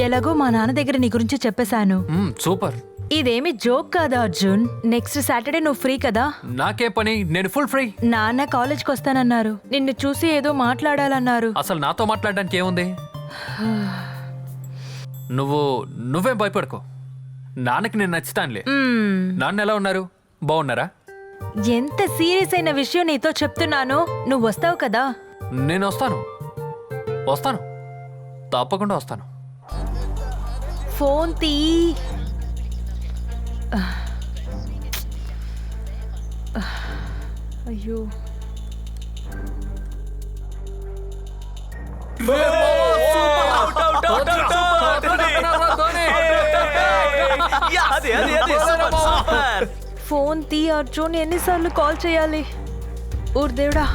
ఎలాగో మా నాన్న దగ్గర నీ గురించి చెప్పేశాను. సూపర్. ఇదేమి జోక్ కాదా అర్జున్? నెక్స్ట్ సాటర్డే నువ్వు ఫ్రీ కదా? నాకే పని, నేను ఫుల్ ఫ్రీ. నాన్న కాలేజ్కి వస్తానన్నారు. నిన్ను చూసి ఏదో మాట్లాడాలన్నారు. అసలు నాతో మాట్లాడడానికి ఏముంది? నువ్వేం భయపడుకో, నాన్నకి నేను నచ్చుతానులే. నాన్న ఎలా ఉన్నారు? బాగున్నారా? ఎంత సీరియస్ అయిన విషయం నీతో చెప్తున్నాను. నువ్వు వస్తావు కదా? నేను వస్తాను, తప్పకుండా వస్తాను. ఫోన్ తీ. అయ్యో, ఫోన్ తీ అర్జున్. ఎన్నిసార్లు కాల్ చేయాలి? ఊరు దేవుడా,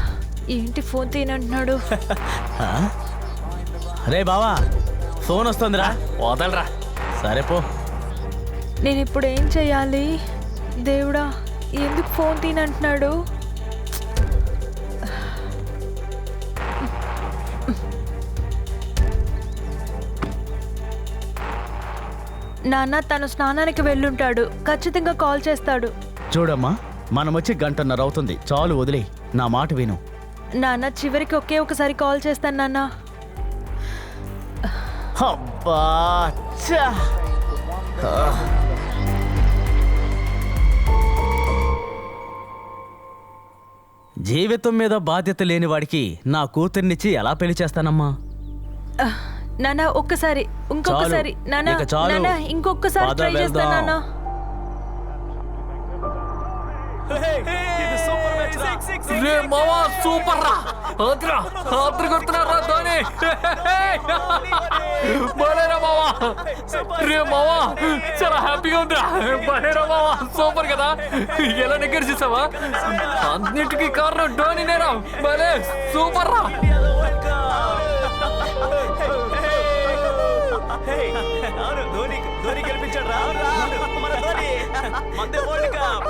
ఏంటి ఫోన్ తీనంటున్నాడు? రే బావా, ఫోన్ వస్తుందిరా. వదలరా. సరే పో. నేను ఇప్పుడు ఏం చెయ్యాలి? దేవుడా, ఎందుకు ఫోన్ తీనంటున్నాడు? నాన్న తను స్నానానికి వెళ్ళుంటాడు. ఖచ్చితంగా కాల్ చేస్తాడు. చూడమ్మా, మనం వచ్చి 1.5 గంట అవుతుంది. చాలు వదిలే, నా మాట విను. నాన్న చివరికి ఒకసారి కాల్ చేస్తాను నాన్న. అబ్బా, ఛా. జీవితం మీద బాధ్యత లేని వాడికి నా కూతుర్నిచ్చి ఎలా పెళ్లి చేస్తానమ్మా? నాన్న ఒక్కసారి, ఇంకొకసారి నాన్న, ఇక చాలు. నాన్న ఇంకొకసారి పద ట్రై చేస్తాను వెళ్దాం. నాన్న. రే మావా, సూపర్ రా. అద్ర కొడుతున్నారా ధోని. బలేరా మావా. రే మావా, చాలా హ్యాపీగా ఉందిరా. బలేరా మావా, సూపర్ కదా. ఎలా దగ్గర చూసావా? అన్నిటికీ కారణం ధోనినేరా. బలే సూపర్ రా. ధోని గెలిపించాడు రా. మన ధోని, మందే వరల్డ్ కప్.